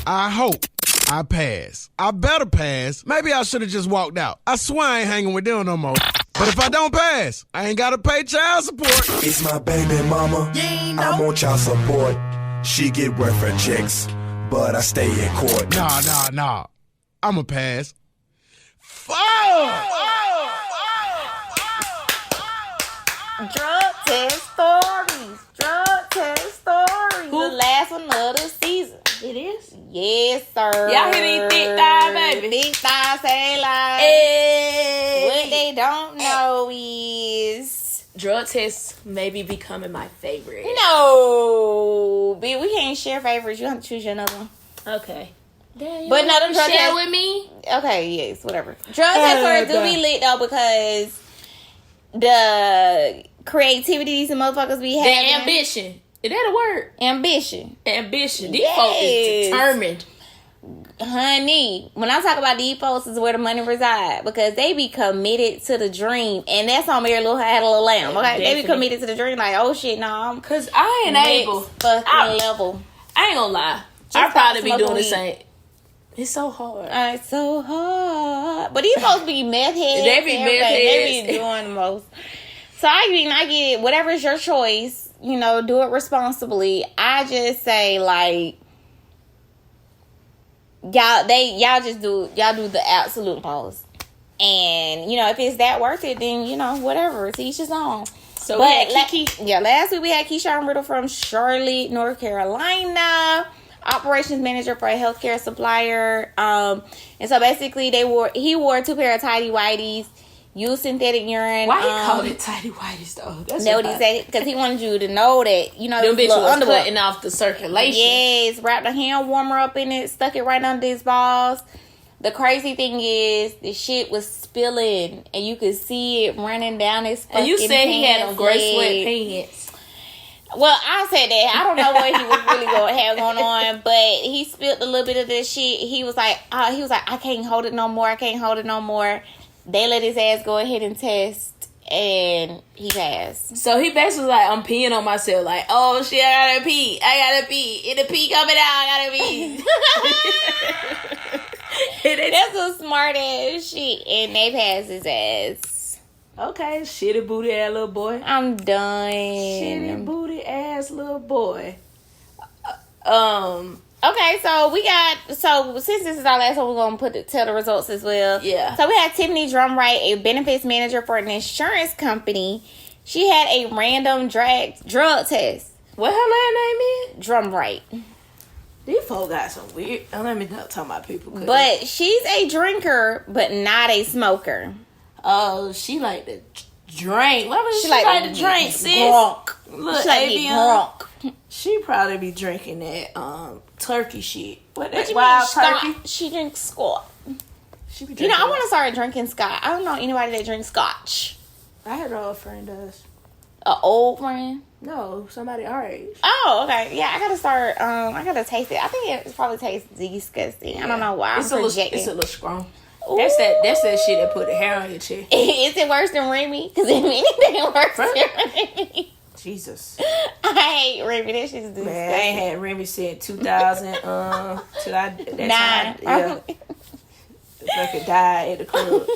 I hope I pass. I better pass. Maybe I should have just walked out. I swear I ain't hanging with them no more. But if I don't pass, I ain't got to pay child support. It's my baby mama. I'm on child support. She get welfare checks, but I stay in court. Nah. I'ma pass. Fuck! Drug test stories. The last one of the season. It is? Yes, sir. Y'all hear these thick thighs, baby? Thick thighs say like. Hey. What they don't know is drug tests may be becoming my favorite. No, B, we can't share favorites. You have to choose your another one. Okay. Damn, but no, them drug share tests with me. Okay, yes, whatever. Drug tests do be lit though, because the creativity these motherfuckers be having. The ambition. Is that a word? Ambition. These folks is determined. Honey, when I talk about these folks is where the money reside, because they be committed to the dream, and that's on Mary Lou Had a Little Lamb. Okay, Definitely. They be committed to the dream. Like, oh shit, no, cause I ain't able. Fucking level. I ain't gonna lie. I'll probably be doing the same. It's so hard. It's so hard. But these folks be meth heads. They be meth heads. They be doing the most. So I get whatever is your choice. Do it responsibly. I just say, like, y'all do the absolute most. And, if it's that worth it, then, whatever. To each his own. So we had Kiki. Last week we had Keshawn Riddle from Charlotte, North Carolina. Operations manager for a healthcare supplier. And so basically he wore 2 pair of tighty whities. use synthetic urine. Why he called it tidy whities though? That's what he said, because he wanted you to know that, you know, them bitches was cutting off the circulation. Yes, wrapped a hand warmer up in it, stuck it right under his balls. The crazy thing is, the shit was spilling, and you could see it running down his fucking And you said he had on gray sweatpants. Well, I said that. I don't know what he was really going to have going on, but he spilled a little bit of this shit. He was like, I can't hold it no more. I can't hold it no more. They let his ass go ahead and test, and he passed. So he basically was like, I'm peeing on myself. Like, oh shit, I gotta pee. And the pee coming out, I gotta pee. That's some smart ass shit. And they passed his ass. Okay, shitty booty ass little boy. I'm done. Shitty booty ass little boy. Okay, so since this is our last one, we're gonna tell the results as well. Yeah. So we had Tiffany Drumwright, a benefits manager for an insurance company. She had a random drug test. What her last name is? Drumwright. These folks got some weird. Let me not talk about people. But she's a drinker, but not a smoker. Oh, she like to drink. What was she like to drink? Sis. Grunk. Look, she like to grunk. She probably be drinking that turkey shit. What you wild turkey? She drinks scotch. She be I want to start drinking scotch. I don't know anybody that drinks scotch. I had an old friend does. An old friend? No, somebody our age. Oh, okay. Yeah, I gotta start. I gotta taste it. I think it probably tastes disgusting. Yeah. I don't know why. It's a little strong. That's that shit that put the hair on your chest. Is it worse than Remy? Because if anything worse than Remy. Jesus. I hate Remy. That shit's disgusting. Man, I ain't had Remy since 2000 till that time. Yeah. Like I died at the club.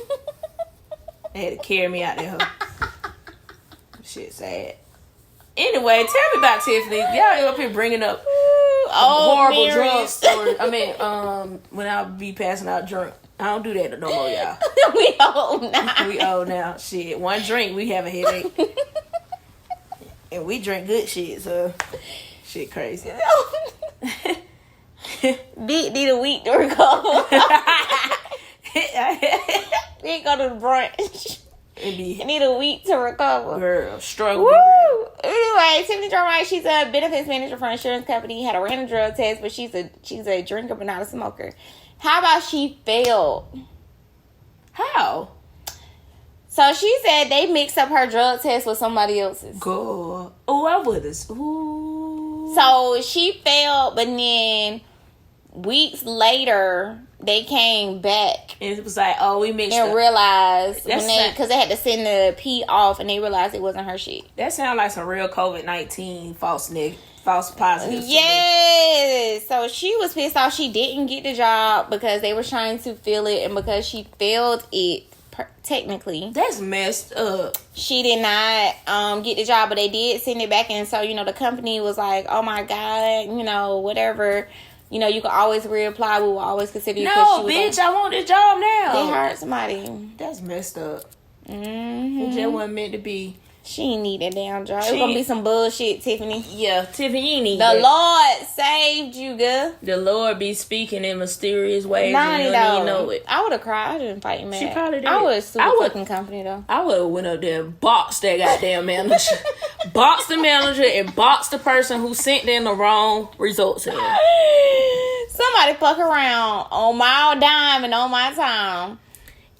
They had to carry me out there. Shit sad. Anyway, tell me about Tiffany. Y'all up here bringing up horrible drug stories. I mean, when I be passing out drunk. I don't do that no more, y'all. We old now. We old now. Shit, one drink, we have a headache. And we drink good shit, so shit crazy. Big need a week to recover. Big go to the brunch. Need a week to recover. Girl, struggle. Woo! Anyway, Tiffany Drumwright, she's a benefits manager for an insurance company. Had a random drug test, but she's a drinker but not a smoker. How about she failed? How? So she said they mixed up her drug test with somebody else's. Girl. Oh, I would have. Ooh. So she failed, but then weeks later they came back. And it was like, oh, we mixed and up. Realized because they had to send the P off, and they realized it wasn't her shit. That sounds like some real COVID-19 false positives. Yes. So she was pissed off. She didn't get the job because they were trying to fill it, and because she failed it technically. That's messed up. She did not get the job, but they did send it back, and so the company was like, oh my God, whatever. You can always reapply. We will always consider you. No, bitch, I want this job now. They hired somebody. That's messed up. Mm-hmm. It just wasn't meant to be. She ain't need that damn job. It's gonna be some bullshit, Tiffany. Yeah, Tiffany, you need the Lord saved you, girl. The Lord be speaking in mysterious ways. And you don't even know it. I would have cried. I didn't fight mad. She probably did. I would have sued the fucking company, though. I would have went up there and boxed that goddamn manager. Boxed the manager and boxed the person who sent them the wrong results in. Somebody fuck around on my dime and on my time.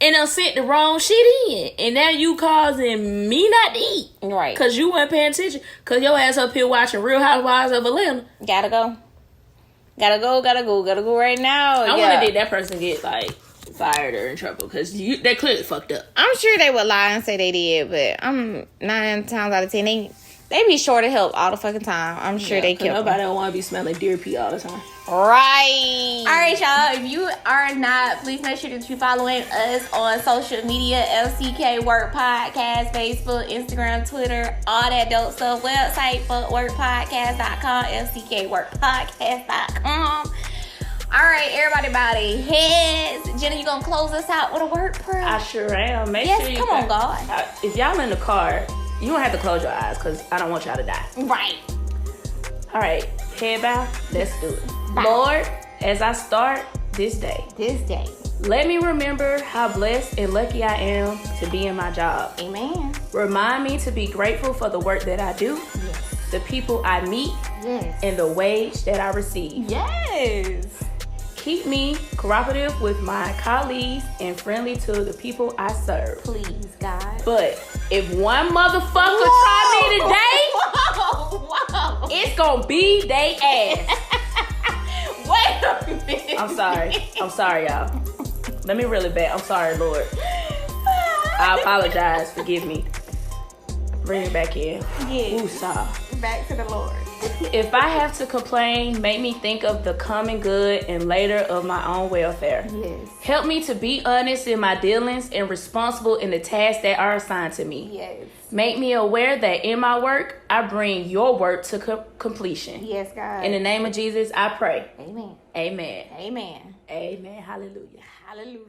And they'll sent the wrong shit in. And now you causing me not to eat. Right. Because you weren't paying attention. Because your ass up here watching Real Housewives of Atlanta. Gotta go right now. I want to did that person get, fired or in trouble. Because they clearly fucked up. I'm sure they would lie and say they did. But 9 times out of 10, they be short of help all the fucking time. I'm sure they kill them. Nobody don't want to be smelling deer pee all the time. Right. All right, y'all. If you are not, please make sure that you're following us on social media. FCK Work Podcast, Facebook, Instagram, Twitter, all that dope stuff. Website, fckworkpodcast.com, fckworkpodcast.com. All right, everybody, body heads. Jenna, you gonna close us out with a word prayer? I sure am. Come on, God. If y'all in the car, you don't have to close your eyes because I don't want y'all to die. Right. All right, head bow. Let's do it. Bye. Lord, as I start this day, Let me remember how blessed and lucky I am to be in my job. Amen. Remind me to be grateful for the work that I do, the people I meet, and the wage that I receive. Yes. Keep me cooperative with my colleagues and friendly to the people I serve. Please, God. But if one motherfucker try me today, Whoa. it's gonna be they ass. Wait a minute. I'm sorry, y'all. Let me reel it back. I'm sorry, Lord. I apologize. Forgive me. Bring it back in. Yes. Woosah. Back to the Lord. If I have to complain, make me think of the common good and later of my own welfare. Yes. Help me to be honest in my dealings and responsible in the tasks that are assigned to me. Yes. Make me aware that in my work, I bring your work to completion. Yes, God. In the name of Jesus, I pray. Amen. Amen. Amen. Amen. Hallelujah. Hallelujah.